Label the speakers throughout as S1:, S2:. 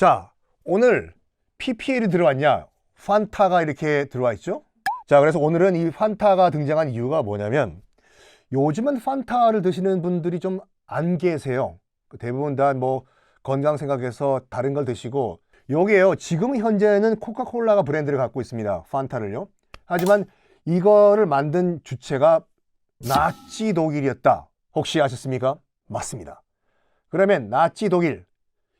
S1: 자, 오늘 PPL이 들어왔냐? 판타가 이렇게 들어와 있죠? 자, 그래서 오늘은 이 판타가 등장한 이유가 뭐냐면 요즘은 판타를 드시는 분들이 좀 안 계세요. 대부분 다 뭐 건강 생각해서 다른 걸 드시고 요게요. 지금 현재는 코카콜라가 브랜드를 갖고 있습니다. 판타를요. 하지만 이거를 만든 주체가 나치 독일이었다. 혹시 아셨습니까? 맞습니다. 그러면 나치 독일,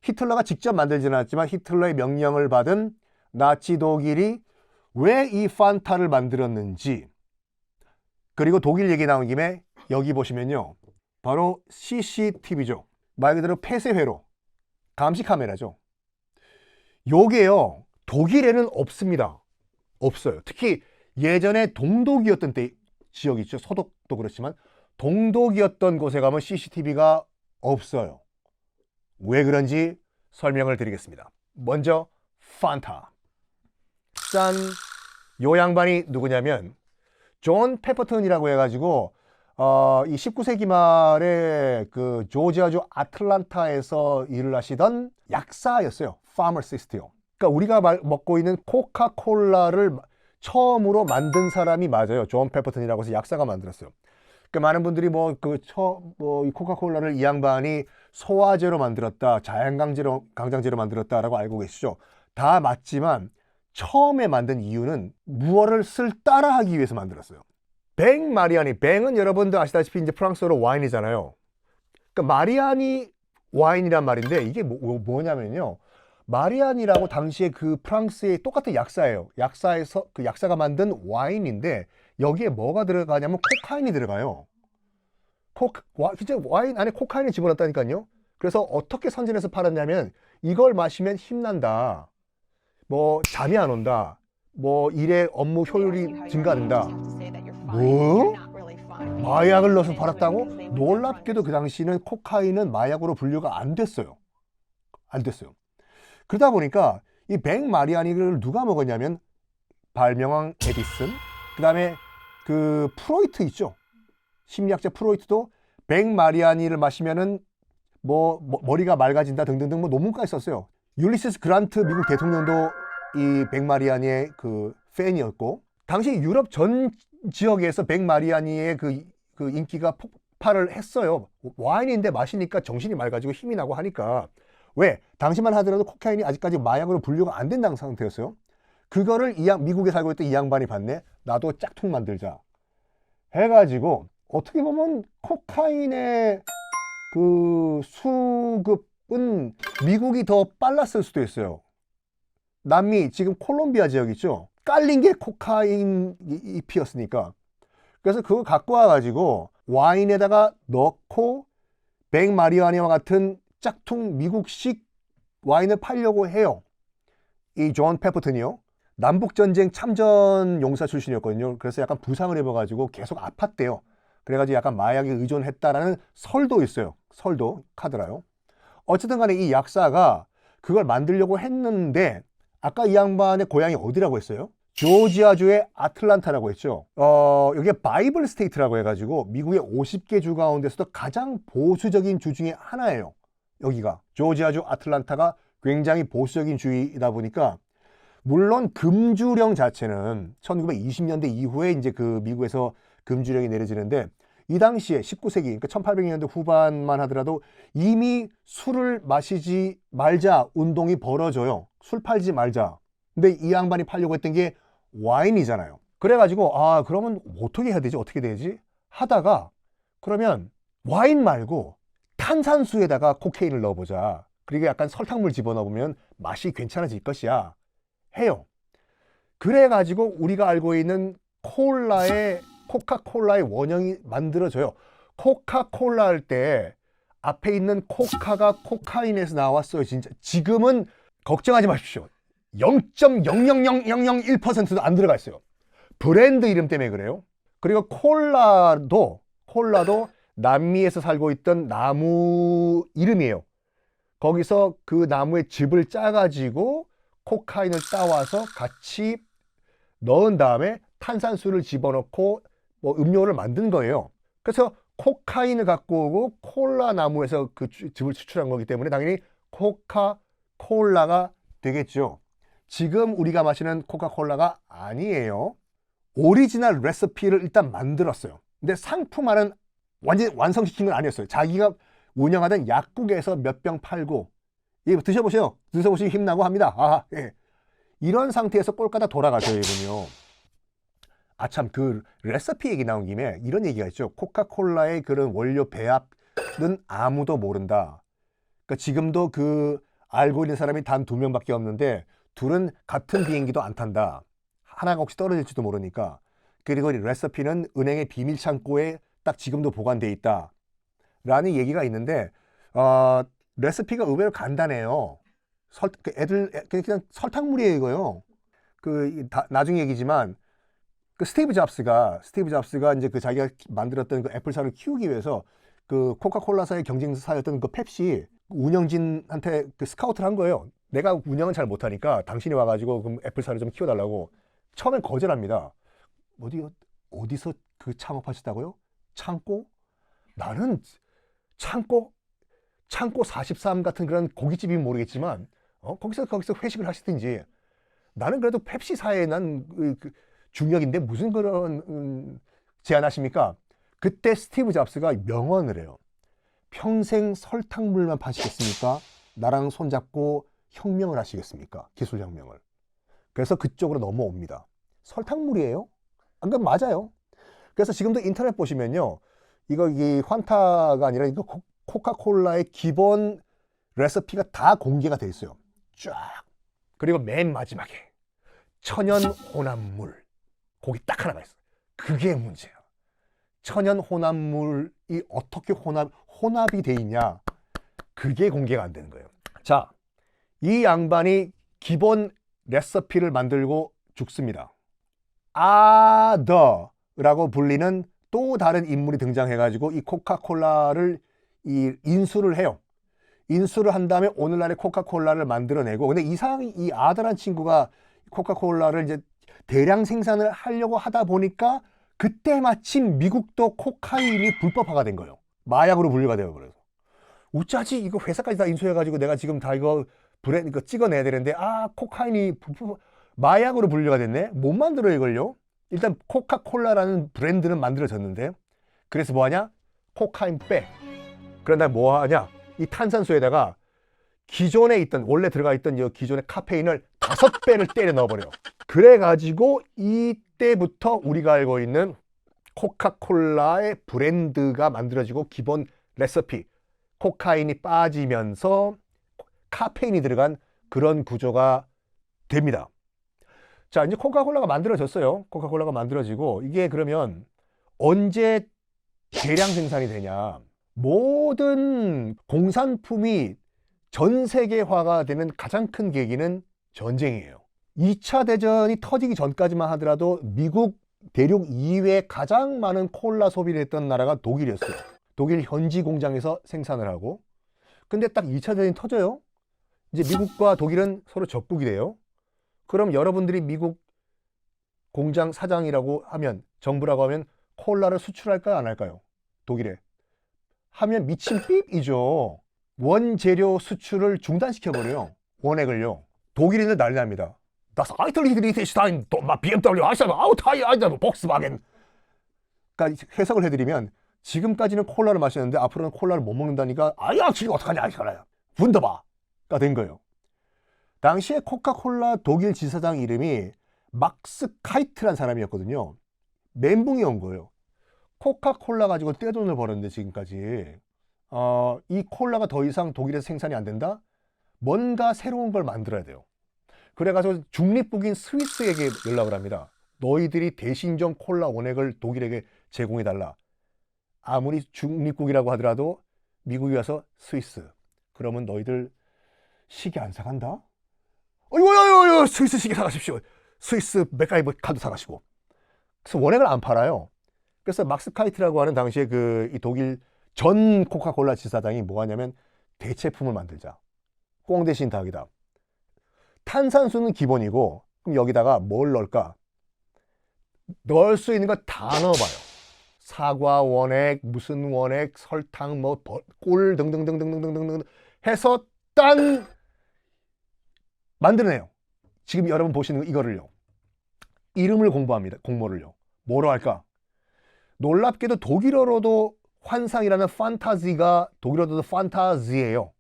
S1: 히틀러가 직접 만들지는 않았지만 히틀러의 명령을 받은 나치 독일이 왜 이 판타를 만들었는지, 그리고 독일 얘기 나온 김에 여기 보시면요, 바로 CCTV죠. 말 그대로 폐쇄회로, 감시 카메라죠. 요게요, 독일에는 없습니다. 없어요. 특히 예전에 동독이었던 때 지역 있죠. 서독도 그렇지만 동독이었던 곳에 가면 CCTV가 없어요. 왜 그런지 설명을 드리겠습니다. 먼저 판타. 짠! 요 양반이 누구냐면 존 페퍼턴이라고 해가지고 이 19세기 말에 그 조지아주 아틀란타에서 일을 하시던 약사였어요. 파머시스트요. 그러니까 우리가 먹고 있는 코카콜라를 처음으로 만든 사람이 맞아요. 존 페퍼턴이라고 해서 약사가 만들었어요. 그러니까 많은 분들이 이 코카콜라를 이 양반이 소화제로 만들었다, 자연강장제로 만들었다라고 알고 계시죠. 다 맞지만 처음에 만든 이유는 무엇을 따라하기 위해서 만들었어요. 뱅 마리아니, 뱅은 여러분들 아시다시피 이제 프랑스어로 와인이잖아요. 그러니까 마리아니 와인이란 말인데 이게 뭐냐면요. 마리안이라고 당시에 그 프랑스의 똑같은 약사예요. 약사에서 그 약사가 만든 와인인데 여기에 뭐가 들어가냐면 코카인이 들어가요. 진짜 와인 안에 코카인을 집어넣었다니까요. 그래서 어떻게 선전해서 팔았냐면 이걸 마시면 힘난다, 뭐 잠이 안 온다, 뭐 일의 업무 효율이 증가된다. 뭐? 마약을 넣어서 팔았다고? 놀랍게도 그 당시는 코카인은 마약으로 분류가 안 됐어요. 안 됐어요. 그러다 보니까 이 뱅 마리아니를 누가 먹었냐면 발명왕 에디슨, 그 다음에 그 프로이트 있죠. 심리학자 프로이트도 뱅 마리아니를 마시면은 머리가 맑아진다 등등등 논문까지 썼어요. 율리시스 그란트 미국 대통령도 이 뱅 마리아니의 그 팬이었고, 당시 유럽 전 지역에서 뱅 마리아니의 그 인기가 폭발을 했어요. 와인인데 마시니까 정신이 맑아지고 힘이 나고 하니까. 왜? 당시만 하더라도 코카인이 아직까지 마약으로 분류가 안 된다는 상태였어요. 그거를 미국에 살고 있던 이 양반이 봤네. 나도 짝퉁 만들자 해가지고, 어떻게 보면 코카인의 그 수급은 미국이 더 빨랐을 수도 있어요. 남미 지금 콜롬비아 지역 있죠. 깔린 게 코카인 잎이었으니까. 그래서 그거 갖고 와가지고 와인에다가 넣고 뱅 마리아니와 같은 짝퉁 미국식 와인을 팔려고 해요. 이 존 페퍼턴이요. 남북전쟁 참전 용사 출신이었거든요. 그래서 약간 부상을 입어가지고 계속 아팠대요. 그래가지고 약간 마약에 의존했다라는 설도 있어요. 설도 카드라요. 어쨌든 간에 이 약사가 그걸 만들려고 했는데, 아까 이 양반의 고향이 어디라고 했어요? 조지아주의 아틀란타라고 했죠. 여기에 바이블 스테이트라고 해가지고 미국의 50개 주 가운데서도 가장 보수적인 주 중에 하나예요. 여기가 조지아주 아틀란타가 굉장히 보수적인 주이다 보니까, 물론 금주령 자체는 1920년대 이후에 이제 그 미국에서 금주령이 내려지는데, 이 당시에 19세기, 그러니까 1800년대 후반만 하더라도 이미 술을 마시지 말자 운동이 벌어져요. 술 팔지 말자. 근데 이 양반이 팔려고 했던 게 와인이잖아요. 그래가지고 그러면 어떻게 해야 되지? 어떻게 되지? 하다가, 그러면 와인 말고 탄산수에다가 코케인을 넣어보자. 그리고 약간 설탕물 집어넣으면 맛이 괜찮아질 것이야 해요. 그래가지고 우리가 알고 있는 코카콜라의 원형이 만들어져요. 코카콜라 할 때 앞에 있는 코카가 코카인에서 나왔어요. 진짜 지금은 걱정하지 마십시오. 0.00001%도 안 들어가 있어요. 브랜드 이름 때문에 그래요. 그리고 콜라도 남미에서 살고 있던 나무 이름이에요. 거기서 그 나무의 즙을 짜가지고 코카인을 따와서 같이 넣은 다음에 탄산수를 집어넣고 음료를 만든 거예요. 그래서 코카인을 갖고 오고 콜라 나무에서 그 즙을 추출한 거기 때문에 당연히 코카 콜라가 되겠죠. 지금 우리가 마시는 코카콜라가 아니에요. 오리지널 레시피를 일단 만들었어요. 근데 상품화는 완전 완성시킨 건 아니었어요. 자기가 운영하던 약국에서 몇 병 팔고, 예, 드셔보세요. 드셔보시면 힘나고 합니다. 아, 예. 이런 상태에서 꼴까다 돌아가셔요, 이분요. 아, 참, 그 레시피 얘기 나온 김에 이런 얘기가 있죠. 코카콜라의 그런 원료 배합은 아무도 모른다. 그러니까 지금도 그 알고 있는 사람이 단 2명밖에 없는데 둘은 같은 비행기도 안 탄다. 하나가 혹시 떨어질지도 모르니까. 그리고 레시피는 은행의 비밀 창고에 딱 지금도 보관돼 있다. 라는 얘기가 있는데 레시피가 의외로 간단해요. 그냥 설탕물이에요, 이거요. 나중 얘기지만 그 스티브 잡스가 이제 그 자기가 만들었던 그 애플사를 키우기 위해서 그 코카콜라사의 경쟁사였던 그 펩시 운영진한테 그 스카우트를 한 거예요. 내가 운영은 잘 못하니까 당신이 와가지고 그럼 애플사를 좀 키워달라고. 처음엔 거절합니다. 어디서 그 창업하셨다고요? 창고? 나는 창고 43 같은 그런 고깃집이면 모르겠지만 거기서 회식을 하시든지, 나는 그래도 펩시사에 난 중역인데 무슨 그런 제안하십니까? 그때 스티브 잡스가 명언을 해요. 평생 설탕물만 파시겠습니까? 나랑 손잡고 혁명을 하시겠습니까? 기술혁명을. 그래서 그쪽으로 넘어옵니다. 설탕물이에요? 안 그럼 맞아요. 그래서 지금도 인터넷 보시면요, 이 환타가 아니라 이거 코카콜라의 기본 레시피가 다 공개가 돼 있어요. 쫙. 그리고 맨 마지막에 천연 혼합물, 거기 딱 하나가 있어요. 그게 문제예요. 천연 혼합물이 어떻게 혼합이 돼 있냐, 그게 공개가 안 되는 거예요. 자, 이 양반이 기본 레시피를 만들고 죽습니다. 아더라고 불리는 또 다른 인물이 등장해가지고 이 코카콜라를 인수를 해요. 인수를 한 다음에 오늘날의 코카콜라를 만들어내고, 근데 이 아더란 친구가 코카콜라를 이제 대량 생산을 하려고 하다 보니까 그때 마침 미국도 코카인이 불법화가 된 거예요. 마약으로 분류가 되어버려서. 어쩌지, 이거 회사까지 다 인수해가지고 내가 지금 다 이거 찍어내야 되는데, 코카인이 마약으로 분류가 됐네? 못 만들어 이걸요? 일단 코카콜라라는 브랜드는 만들어졌는데, 그래서 뭐하냐? 코카인 빼. 그런 다음에 뭐하냐? 이 탄산수에다가 원래 들어가 있던 기존의 카페인을 5배를 때려 넣어버려. 그래가지고 이때부터 우리가 알고 있는 코카콜라의 브랜드가 만들어지고, 기본 레시피 코카인이 빠지면서 카페인이 들어간 그런 구조가 됩니다. 자, 이제 코카콜라가 만들어졌어요. 코카콜라가 만들어지고, 이게 그러면 언제 대량 생산이 되냐? 모든 공산품이 전 세계화가 되는 가장 큰 계기는 전쟁이에요. 2차 대전이 터지기 전까지만 하더라도 미국 대륙 이외에 가장 많은 콜라 소비를 했던 나라가 독일이었어요. 독일 현지 공장에서 생산을 하고. 근데 딱 2차 대전이 터져요. 이제 미국과 독일은 서로 적국이 돼요. 그럼 여러분들이 미국 공장 사장이라고 하면, 정부라고 하면 콜라를 수출할까요, 안 할까요? 독일에. 하면 미친 삐이죠. 원재료 수출을 중단시켜버려요. 원액을요. 독일인들 난리 납니다. Das Liechtenstein, BMW, Auto, Volkswagen. 그러니까 해석을 해드리면, 지금까지는 콜라를 마셨는데 앞으로는 콜라를 못 먹는다니까, 지금 어떡하냐, 이거야. 분더바가 된 거예요. 당시에 코카콜라 독일 지사장 이름이 막스 카이트란 사람이었거든요. 멘붕이 온 거예요. 코카콜라 가지고 떼돈을 벌었는데 지금까지 이 콜라가 더 이상 독일에서 생산이 안 된다? 뭔가 새로운 걸 만들어야 돼요. 그래가지고 중립국인 스위스에게 연락을 합니다. 너희들이 대신 좀 콜라 원액을 독일에게 제공해달라. 아무리 중립국이라고 하더라도 미국이 와서 스위스, 그러면 너희들 시계 안 사간다? 어이구, 스위스 시계 사가십시오. 스위스 맥가이버 카드 사가시고. 그래서 원액을 안 팔아요. 그래서 막스 카이트라고 하는 당시에 이 독일 전 코카콜라 지사장이 뭐 하냐면, 대체품을 만들자. 꽁 대신 닭이다. 탄산수는 기본이고, 그럼 여기다가 뭘 넣을까? 넣을 수 있는 거 다 넣어봐요. 사과 원액, 무슨 원액, 설탕, 꿀 등등등등등등등 해서 딴 만들어내요. 지금 여러분 보시는 이거를요. 이름을 공부합니다. 공모를요. 뭐로 할까? 놀랍게도 독일어로도 환상이라는 판타지가 독일어로도 판타지예요.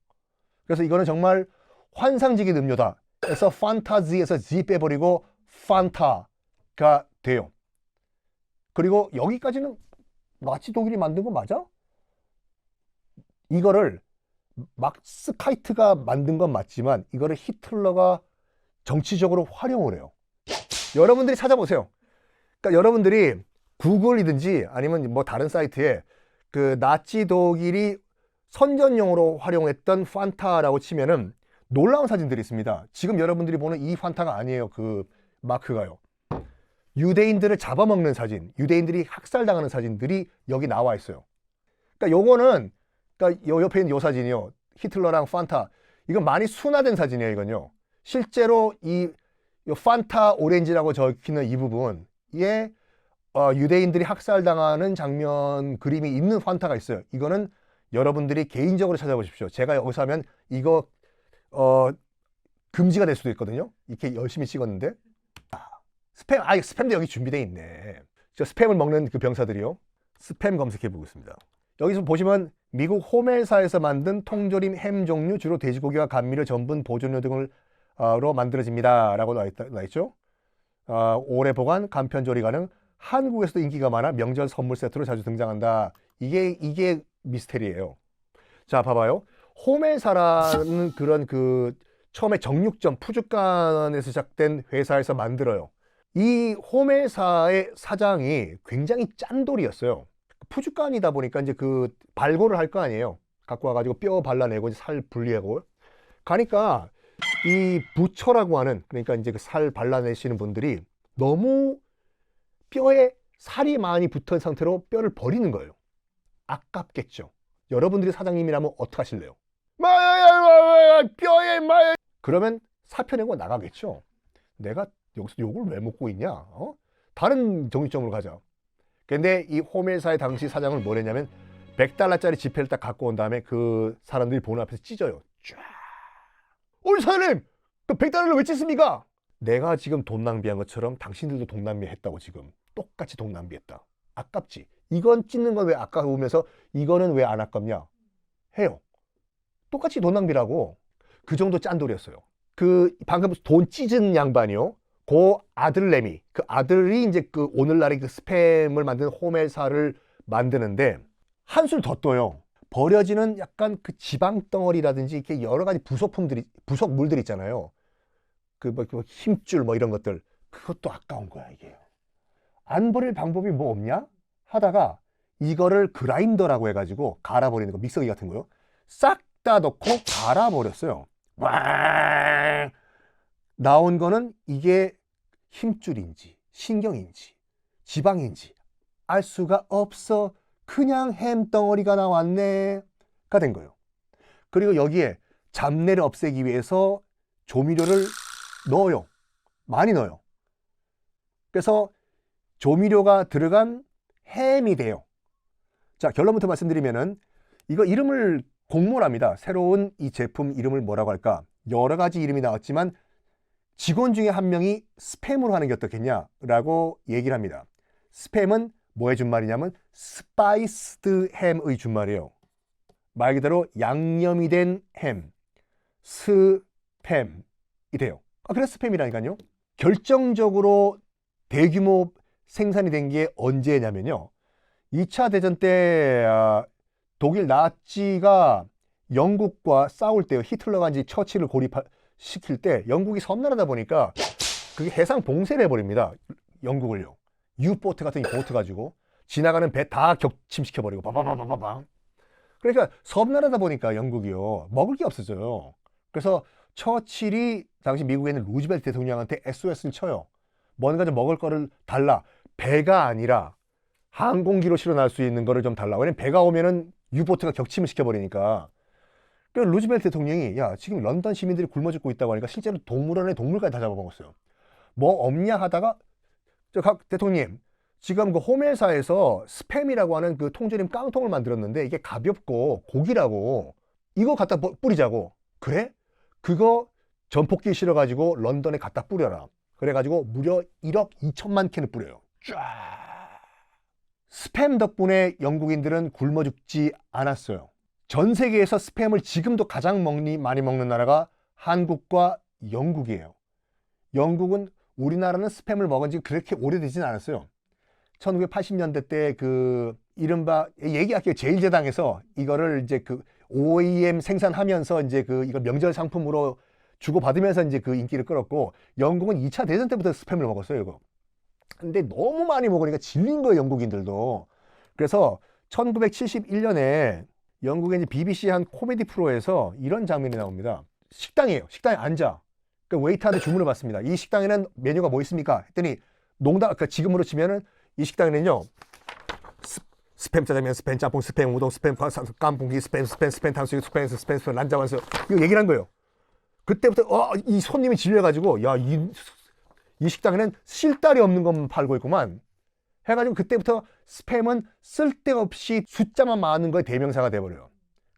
S1: 그래서 이거는 정말 환상적인 음료다. 그래서 판타지에서 G 빼버리고 판타가 돼요. 그리고 여기까지는 나치 독일이 만든 거 맞아? 이거를 막스 카이트가 만든 건 맞지만 이거를 히틀러가 정치적으로 활용을 해요. 여러분들이 찾아보세요. 그러니까 여러분들이 구글이든지 아니면 뭐 다른 사이트에 그 나치 독일이 선전용으로 활용했던 판타라고 치면은 놀라운 사진들이 있습니다. 지금 여러분들이 보는 이 판타가 아니에요. 그 마크가요. 유대인들을 잡아먹는 사진, 유대인들이 학살당하는 사진들이 여기 나와 있어요. 그러니까 요거는, 그러니까 요 옆에 있는 요 사진이요. 히틀러랑 판타. 이건 많이 순화된 사진이에요, 이건요. 실제로 요 판타 오렌지라고 적히는 이 부분에 유대인들이 학살당하는 장면 그림이 있는 판타가 있어요. 이거는 여러분들이 개인적으로 찾아보십시오. 제가 여기서 하면 이거 금지가 될 수도 있거든요. 이렇게 열심히 찍었는데. 스팸도 여기 준비되어 있네. 저 스팸을 먹는 그 병사들이요. 스팸 검색해 보고 있습니다. 여기서 보시면 미국 호멜사에서 만든 통조림 햄 종류, 주로 돼지고기와 감미료, 전분, 보존료 등으로 만들어집니다. 라고 나와 있죠. 오래 보관, 간편 조리 가능, 한국에서도 인기가 많아 명절 선물 세트로 자주 등장한다. 이게 미스테리예요. 자, 봐봐요. 호멜사라는 그런 그 처음에 정육점 푸주간에서 시작된 회사에서 만들어요. 이 호멜사의 사장이 굉장히 짠돌이었어요. 푸주간이다 보니까 이제 그 발골을 할 거 아니에요. 갖고 와가지고 뼈 발라내고 살 분리하고. 가니까 이 부처라고 하는, 그러니까 이제 그 살 발라내시는 분들이 너무 뼈에 살이 많이 붙은 상태로 뼈를 버리는 거예요. 아깝겠죠. 여러분들이 사장님이라면 어떻게 하실래요? 뼈에 그러면 사표 내고 나가겠죠. 내가 여기서 욕을 왜 먹고 있냐? 다른 정육점으로 가자. 근데 이 호멜사의 당시 사장은 뭐랬냐면 $100짜리 지폐를 딱 갖고 온 다음에 그 사람들이 보는 앞에서 찢어요. 쫙. 우리 사장님! 그 $100를 왜 찢습니까? 내가 지금 돈 낭비한 것처럼 당신들도 돈 낭비했다고 지금. 똑같이 돈 낭비했다. 아깝지? 이건 찢는 건 왜 아까우면서 이거는 왜 안 아깝냐? 해요. 똑같이 돈 낭비라고. 그 정도 짠돌이었어요. 그 방금 돈 찢은 양반이요. 그 아들내미, 그 아들이 이제 그 오늘날의 그 스팸을 만드는 호멜사를 만드는데 한술 더 떠요. 버려지는 약간 그 지방 덩어리라든지 이렇게 여러 가지 부속물들 있잖아요. 그 힘줄 뭐 이런 것들. 그것도 아까운 거야, 이게. 안 버릴 방법이 뭐 없냐? 하다가 이거를 그라인더라고 해가지고 갈아버리는 거, 믹서기 같은 거요. 싹 다 넣고 갈아버렸어요. 와! 나온 거는 이게 힘줄인지 신경인지 지방인지 알 수가 없어. 그냥 햄 덩어리가 나왔네 가 된 거예요. 그리고 여기에 잡내를 없애기 위해서 조미료를 넣어요. 많이 넣어요. 그래서 조미료가 들어간 햄이 돼요. 자, 결론부터 말씀드리면은 이거 이름을 공모랍니다. 새로운 이 제품 이름을 뭐라고 할까? 여러 가지 이름이 나왔지만 직원 중에 한 명이 스팸으로 하는 게 어떻겠냐라고 얘기를 합니다. 스팸은 뭐의 준말이냐면 스파이스드 햄의 준말이에요. 말 그대로 양념이 된 햄, 스팸이 돼요. 그래서 스팸이라니까요. 결정적으로 대규모 생산이 된 게 언제냐면요. 2차 대전 때 독일 나치가 영국과 싸울 때요. 히틀러가 이제 처치를 고립시킬 때 영국이 섬나라다 보니까 그게 해상 봉쇄를 해버립니다. 영국을요. 유보트 같은 보트 가지고 지나가는 배 다 격침시켜버리고 바바바바바방. 그러니까 섬나라다 보니까 영국이요. 먹을 게 없어져요. 그래서 처칠이 당시 미국에 있는 루즈벨트 대통령한테 SOS를 쳐요. 뭔가 좀 먹을 거를 달라. 배가 아니라 항공기로 실어날 수 있는 거를 좀 달라. 왜냐면 배가 오면은 유보트가 격침을 시켜버리니까. 그래서 루즈벨트 대통령이 야 지금 런던 시민들이 굶어 죽고 있다고 하니까 실제로 동물원에 동물까지 다 잡아먹었어요. 뭐 없냐 하다가 각 대통령 지금 그 호멜사에서 스팸이라고 하는 그 통조림 깡통을 만들었는데 이게 가볍고 고기라고 이거 갖다 뿌리자고. 그래? 그거 전폭기 실어가지고 런던에 갖다 뿌려라. 그래가지고 무려 1억 2천만 캔을 뿌려요. 쫙. 스팸 덕분에 영국인들은 굶어 죽지 않았어요. 전 세계에서 스팸을 지금도 가장 많이 먹는 나라가 한국과 영국이에요. 영국은 우리나라는 스팸을 먹은 지 그렇게 오래되진 않았어요. 1980년대 때 그 이른바 얘기할게요. 제1제당에서 이거를 이제 그 OEM 생산하면서 이제 그 이걸 명절 상품으로 주고받으면서 이제 그 인기를 끌었고, 영국은 2차 대전 때부터 스팸을 먹었어요, 이거. 근데 너무 많이 먹으니까 질린 거예요, 영국인들도. 그래서 1971년에 영국의 이제 BBC 한 코미디 프로에서 이런 장면이 나옵니다. 식당이에요. 식당에 앉아. 그 웨이터한테 주문을 받습니다. 이 식당에는 메뉴가 뭐 있습니까? 했더니 농담, 그러니까 지금으로 치면은 이 식당에는요, 스팸 짜장면, 스팸 짬뽕, 스팸 우동, 스팸 깐풍기, 스팸 탕수육, 스팸 란자완수, 이거 얘기를 한 거예요. 그때부터 이 손님이 질려가지고, 야, 이 식당에는 실다리 없는 것만 팔고 있구만 해가지고, 그때부터 스팸은 쓸데없이 숫자만 많은 거에 대명사가 돼버려요.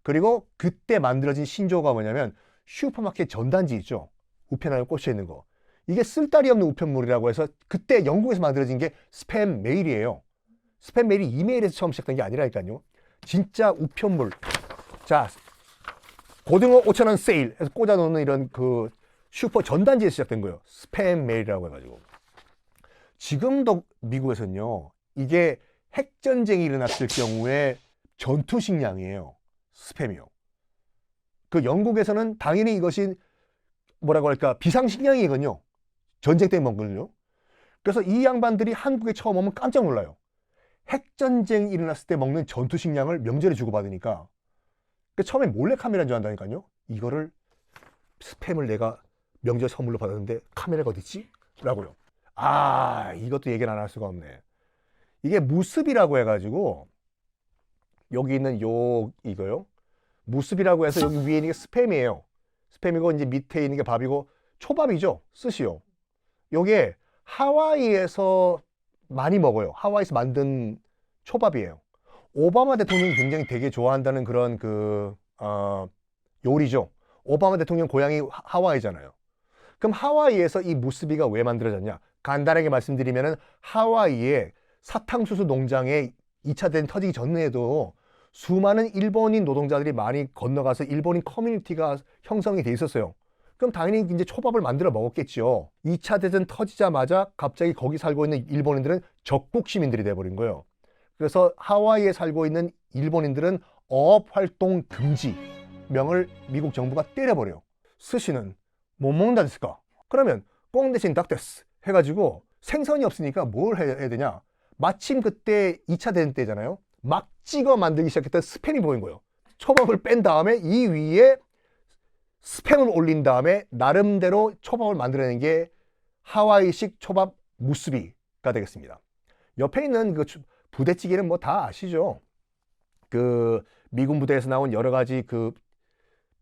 S1: 그리고 그때 만들어진 신조어가 뭐냐면, 슈퍼마켓 전단지 있죠, 우편함에 꽂혀 있는 거, 이게 쓸데리 없는 우편물이라고 해서 그때 영국에서 만들어진 게 스팸 메일이에요. 스팸 메일이 이메일에서 처음 시작된 게 아니라니까요. 진짜 우편물. 자, 고등어 5,000원 세일 해서 꽂아놓는 이런 그 슈퍼 전단지에서 시작된 거예요. 스팸 메일이라고 해가지고. 지금도 미국에서는요, 이게 핵전쟁이 일어났을 경우에 전투 식량이에요, 스팸이요. 그 영국에서는 당연히 이것이 뭐라고 할까, 비상식량이거든요. 전쟁 때 먹거든요. 그래서 이 양반들이 한국에 처음 오면 깜짝 놀라요. 핵전쟁이 일어났을 때 먹는 전투 식량을 명절에 주고받으니까. 처음에 몰래카메라인 줄 안다니까요. 이거를, 스팸을 내가 명절 선물로 받았는데 카메라가 어딨지? 라고요. 이것도 얘기를 안 할 수가 없네. 이게 무습이라고 해가지고, 여기 있는 이거요. 무습이라고 해서 여기 위에 있는 게 스팸이에요. 스팸이고 이제 밑에 있는 게 밥이고, 초밥이죠. 스시요. 요게 하와이에서 많이 먹어요. 하와이에서 만든 초밥이에요. 오바마 대통령이 굉장히 되게 좋아한다는 그런 요리죠. 오바마 대통령 고향이 하와이잖아요. 그럼 하와이에서 이 무스비가 왜 만들어졌냐? 간단하게 말씀드리면은, 하와이에 사탕수수 농장에 2차 대전 터지기 전에도 수많은 일본인 노동자들이 많이 건너가서 일본인 커뮤니티가 형성이 돼 있었어요. 그럼 당연히 이제 초밥을 만들어 먹었겠죠. 2차 대전 터지자마자 갑자기 거기 살고 있는 일본인들은 적국 시민들이 돼버린 거예요. 그래서 하와이에 살고 있는 일본인들은 어업 활동 금지 명을 미국 정부가 때려버려요. 스시는 못 먹는다 됐을까? 그러면 꽁 대신 닭데스 해가지고, 생선이 없으니까 뭘 해야 되냐? 마침 그때 2차 대전 때잖아요. 막 찍어 만들기 시작했던 스팸이 보인 거예요. 초밥을 뺀 다음에 이 위에 스팸을 올린 다음에 나름대로 초밥을 만들어낸 게 하와이식 초밥 무스비가 되겠습니다. 옆에 있는 그 부대찌개는 뭐 다 아시죠? 그 미군 부대에서 나온 여러 가지 그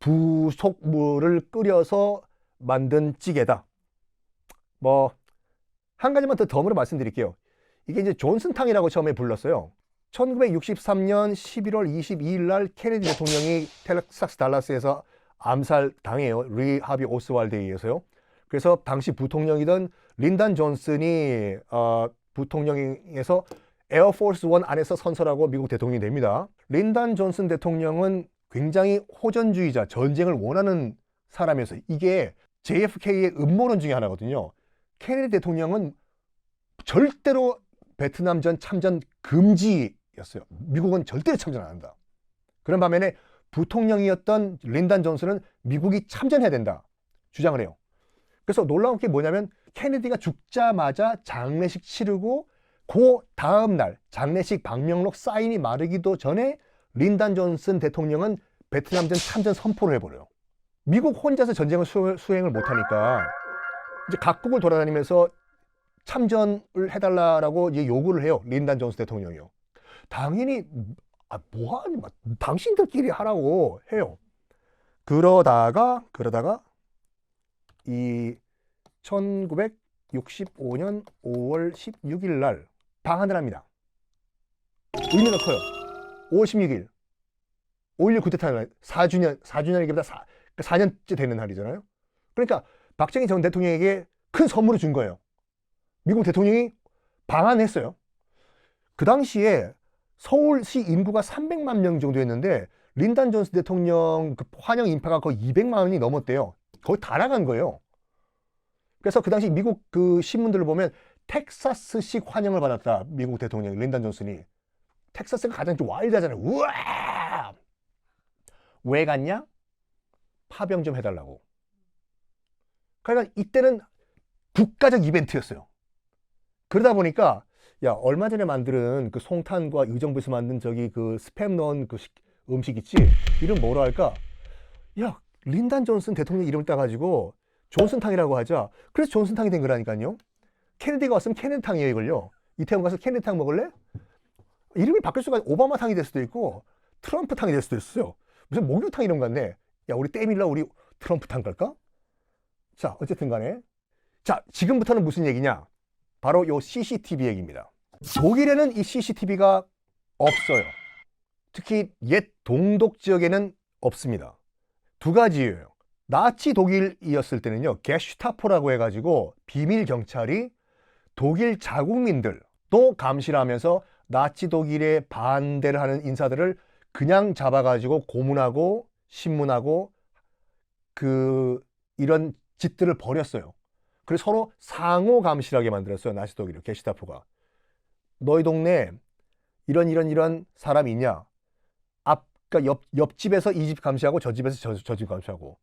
S1: 부속물을 끓여서 만든 찌개다. 뭐 한 가지만 더 덤으로 말씀드릴게요. 이게 이제 존슨탕이라고 처음에 불렀어요. 1963년 11월 22일 날 케네디 대통령이 텍사스 달라스에서 암살당해요. 리 하비 오스왈드에 의해서요. 그래서 당시 부통령이던 린던 존슨이 부통령에서 에어포스 원 안에서 선설하고 미국 대통령이 됩니다. 린던 존슨 대통령은 굉장히 호전주의자, 전쟁을 원하는 사람이어서, 이게 JFK의 음모론 중에 하나거든요. 케네디 대통령은 절대로 베트남전 참전 금지였어요. 미국은 절대로 참전 안 한다. 그런 반면에 부통령이었던 린던 존슨은 미국이 참전해야 된다 주장을 해요. 그래서 놀라운 게 뭐냐면, 케네디가 죽자마자 장례식 치르고 그 다음 날 장례식 방명록 사인이 마르기도 전에 린던 존슨 대통령은 베트남전 참전 선포를 해버려요. 미국 혼자서 전쟁을 수행을 못하니까 이제 각국을 돌아다니면서 참전을 해달라고 이제 요구를 해요. 린던 존슨 대통령이요. 당연히 뭐하니, 당신들끼리 하라고 해요. 그러다가 이 1965년 5월 16일 날 방한을 합니다. 의미가 커요. 5월 16일 5.16 쿠데타 날 4주년이기보다 4년째 되는 날이잖아요. 그러니까 박정희 전 대통령에게 큰 선물을 준 거예요. 미국 대통령이 방한했어요. 그 당시에 서울시 인구가 300만 명 정도였는데 린던 존슨 대통령 그 환영 인파가 거의 200만이 넘었대요. 거의 다 나간 거예요. 그래서 그 당시 미국 그 신문들을 보면 텍사스식 환영을 받았다. 미국 대통령 린던 존슨이. 텍사스가 가장 좀 와일드하잖아요. 우와! 왜 갔냐? 파병 좀 해달라고. 그러니까 이때는 국가적 이벤트였어요. 그러다 보니까 야, 얼마 전에 만든 그 송탄과 의정부에서 만든 저기 그 스팸 넣은 그 음식 있지? 이름 뭐라 할까? 야, 린던 존슨 대통령 이름을 따가지고 존슨탕이라고 하자. 그래서 존슨탕이 된 거라니까요. 케네디가 왔으면 케네디탕이에요, 이걸요. 이태원 가서 케네디탕 먹을래? 이름이 바뀔 수가 오바마탕이 될 수도 있고 트럼프탕이 될 수도 있어요. 무슨 목욕탕 이런 거 같네. 야, 우리 때밀라 우리 트럼프탕 갈까? 자, 어쨌든 간에. 자, 지금부터는 무슨 얘기냐? 바로 요 CCTV 얘기입니다. 독일에는 이 CCTV가 없어요. 특히 옛 동독 지역에는 없습니다. 두 가지 이유예요. 나치 독일이었을 때는요, 게슈타포라고 해가지고 비밀 경찰이 독일 자국민들도 감시를 하면서 나치 독일에 반대를 하는 인사들을 그냥 잡아가지고 고문하고 신문하고 이런 짓들을 벌였어요. 그래서 서로 상호 감시하게 만들었어요. 나치 독일이 게슈타포가. 너희 동네 이런 사람이 있냐? 그러니까 옆집에서 이 집 감시하고 저 집에서 저 집 감시하고.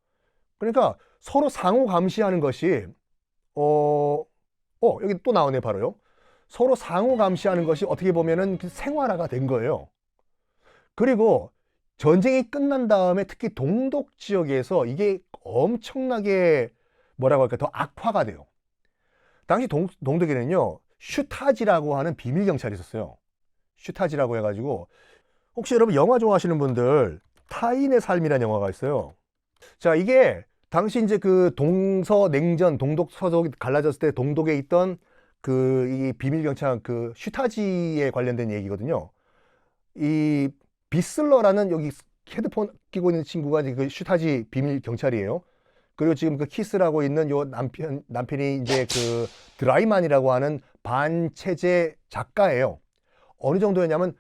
S1: 그러니까 서로 상호 감시하는 것이 여기 또 나오네 바로요. 서로 상호 감시하는 것이 어떻게 보면은 생활화가 된 거예요. 그리고 전쟁이 끝난 다음에 특히 동독 지역에서 이게 엄청나게 뭐라고 할까 더 악화가 돼요. 당시 동독에는요 슈타지라고 하는 비밀 경찰이 있었어요. 슈타지라고 해가지고 혹시 여러분 영화 좋아하시는 분들 타인의 삶이라는 영화가 있어요. 자, 이게 당시 이제 그 동서냉전 동독 서독이 갈라졌을 때 동독에 있던 이 비밀 경찰 그 슈타지에 관련된 얘기거든요. 이 비슬러라는 여기 헤드폰 끼고 있는 친구가 그 슈타지 비밀 경찰이에요. 그리고 지금 그 키스라고 있는 요 남편이 이제 그 드라이만이라고 하는 반체제 작가예요. 어느 정도였냐면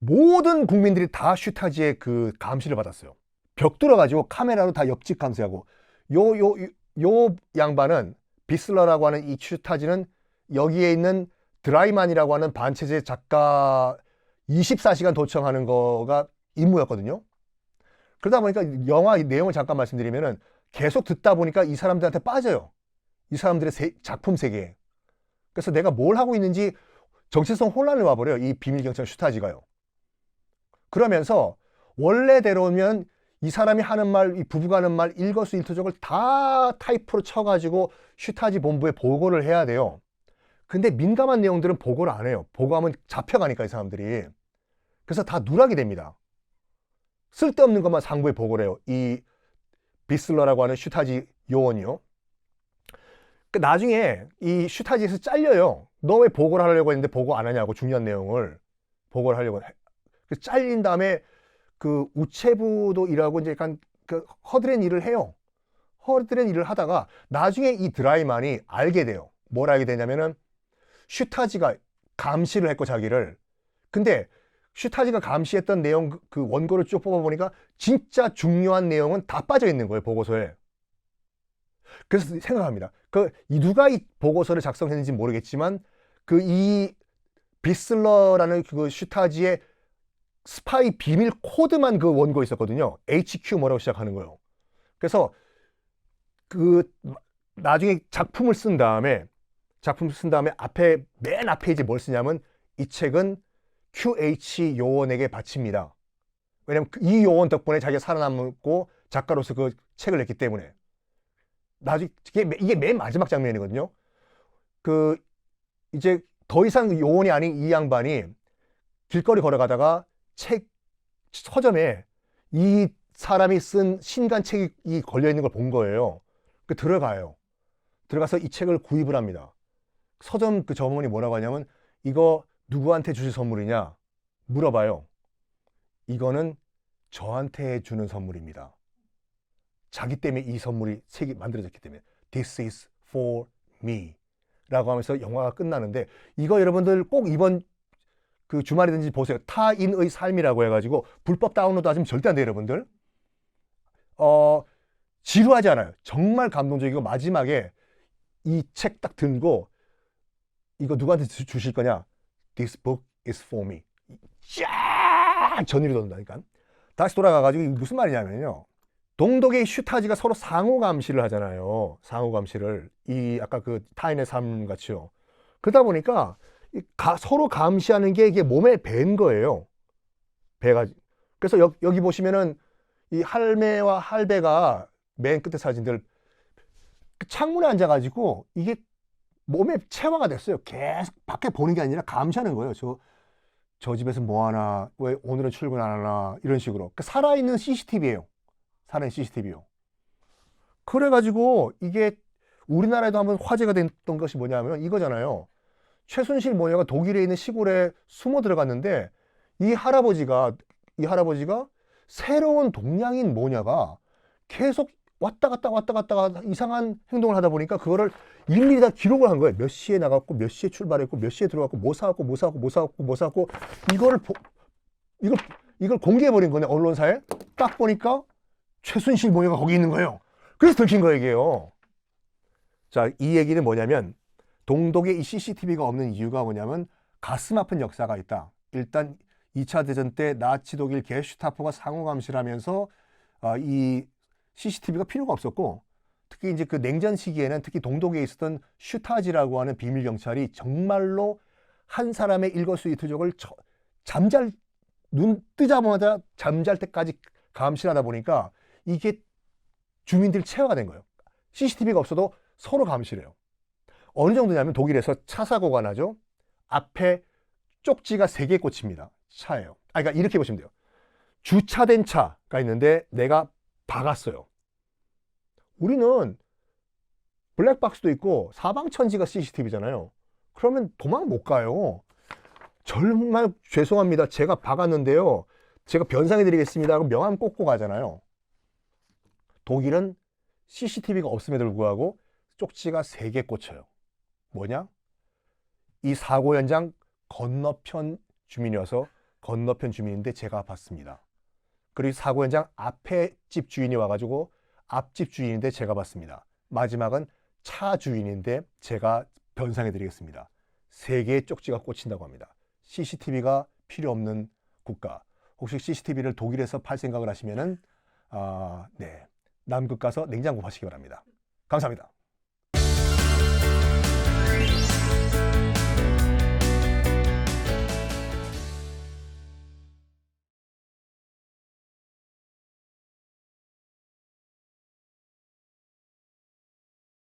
S1: 모든 국민들이 다 슈타지의 그 감시를 받았어요. 벽 뚫어가지고 카메라로 다 옆집 감시하고 요 양반은 비슬러라고 하는 이 슈타지는 여기에 있는 드라이만이라고 하는 반체제 작가 24시간 도청하는 거가 임무였거든요. 그러다 보니까 영화 내용을 잠깐 말씀드리면은 계속 듣다 보니까 이 사람들한테 빠져요. 이 사람들의 작품 세계에. 그래서 내가 뭘 하고 있는지 정체성 혼란을 와버려요. 이 비밀경찰 슈타지가요. 그러면서 원래대로면 이 사람이 하는 말, 이 부부가 하는 말 일거수일투족을 다 타이프로 쳐가지고 슈타지 본부에 보고를 해야 돼요. 근데 민감한 내용들은 보고를 안 해요. 보고하면 잡혀가니까 이 사람들이. 그래서 다 누락이 됩니다. 쓸데없는 것만 상부에 보고를 해요. 이 비슬러라고 하는 슈타지 요원이요. 나중에 이 슈타지에서 잘려요. 너 왜 보고를 하려고 했는데 보고 안 하냐고 중요한 내용을 보고를 하려고 해. 잘린 다음에 그 우체부도 일하고 이제 약간 그 허드렛 일을 해요. 허드렛 일을 하다가 나중에 이 드라이만이 알게 돼요. 뭘 알게 되냐면은 슈타지가 감시를 했고 자기를. 근데 슈타지가 감시했던 내용 그 원고를 쭉 뽑아보니까 진짜 중요한 내용은 다 빠져 있는 거예요, 보고서에. 그래서 생각합니다. 누가 이 보고서를 작성했는지 모르겠지만 이 비슬러라는 그 슈타지의 스파이 비밀 코드만 그 원고에 있었거든요. HQ 뭐라고 시작하는 거예요. 그래서 나중에 작품을 쓴 다음에 맨 앞에 이제 뭘 쓰냐면 이 책은 QH 요원에게 바칩니다. 왜냐면 이 요원 덕분에 자기가 살아남고 작가로서 그 책을 냈기 때문에. 나중에 이게 맨 마지막 장면이거든요. 이제 더 이상 요원이 아닌 이 양반이 길거리 걸어가다가 서점에 이 사람이 쓴 신간 책이 걸려있는 걸 본 거예요. 들어가요. 들어가서 이 책을 구입을 합니다. 서점 그 점원이 뭐라고 하냐면 이거 누구한테 주실 선물이냐 물어봐요. 이거는 저한테 주는 선물입니다. 자기 때문에 이 선물이 색이 만들어졌기 때문에 This is for me 라고 하면서 영화가 끝나는데, 이거 여러분들 꼭 이번 그 주말이든지 보세요. 타인의 삶이라고 해가지고 불법 다운로드 하시면 절대 안 돼요, 여러분들. 지루하지 않아요. 정말 감동적이고, 마지막에 이 책 딱 들고 이거 누구한테 주실 거냐? This book is for me. 쫙 전율이 돋는다니까. 다시 돌아가가지고 무슨 말이냐면요. 동독의 슈타지가 서로 상호 감시를 하잖아요. 상호 감시를. 이 아까 그 타인의 삶 같이요. 그러다 보니까 서로 감시하는 게 이게 몸에 밴 거예요. 배가. 그래서 여기 보시면은 이 할매와 할배가 맨 끝에 사진들 창문에 앉아가지고 이게 몸에 체화가 됐어요. 계속 밖에 보는 게 아니라 감시하는 거예요. 저 집에서 뭐 하나, 왜 오늘은 출근 안 하나, 이런 식으로. 그러니까 살아있는 CCTV예요. 살아있는 CCTV요. 그래가지고 이게 우리나라에도 한번 화제가 됐던 것이 뭐냐면 이거잖아요. 최순실 모녀가 독일에 있는 시골에 숨어 들어갔는데 이 할아버지가 새로운 동양인 모녀가 계속 왔다 갔다 이상한 행동을 하다 보니까 그거를 일일이 다 기록을 한 거예요. 몇 시에 나갔고, 몇 시에 출발했고, 몇 시에 들어갔고, 뭐 사왔고, 이걸 공개해버린 거네, 언론사에. 딱 보니까 최순실 모녀가 거기 있는 거예요. 그래서 들킨 거예요, 이게요. 자, 이 얘기는 뭐냐면, 동독에 이 CCTV가 없는 이유가 뭐냐면, 가슴 아픈 역사가 있다. 일단 2차 대전 때 나치 독일 게슈타포가 상호 감시를 하면서 이 CCTV가 필요가 없었고, 특히 이제 그 냉전 시기에는 특히 동독에 있었던 슈타지라고 하는 비밀 경찰이 정말로 한 사람의 일거수일투족을 눈 뜨자마자 잠잘 때까지 감시를 하다 보니까 이게 주민들 체화가 된 거예요. CCTV가 없어도 서로 감시를 해요. 어느 정도냐면 독일에서 차 사고가 나죠. 앞에 쪽지가 3개 꽂힙니다. 차예요. 그러니까 이렇게 보시면 돼요. 주차된 차가 있는데 내가 박았어요. 우리는 블랙박스도 있고 사방천지가 CCTV잖아요. 그러면 도망 못 가요. 정말 죄송합니다. 제가 박았는데요. 제가 변상해 드리겠습니다 하고 명함 꽂고 가잖아요. 독일은 CCTV가 없음에도 불구하고 쪽지가 3개 꽂혀요. 뭐냐? 이 사고 현장 건너편 주민이어서 건너편 주민인데 제가 봤습니다. 그리고 사고 현장 앞에 집 주인이 와가지고 앞집 주인인데 제가 봤습니다. 마지막은 차 주인인데 제가 변상해 드리겠습니다. 3개의 쪽지가 꽂힌다고 합니다. CCTV가 필요 없는 국가. 혹시 CCTV를 독일에서 팔 생각을 하시면은 네, 남극 가서 냉장고 파시기 바랍니다. 감사합니다.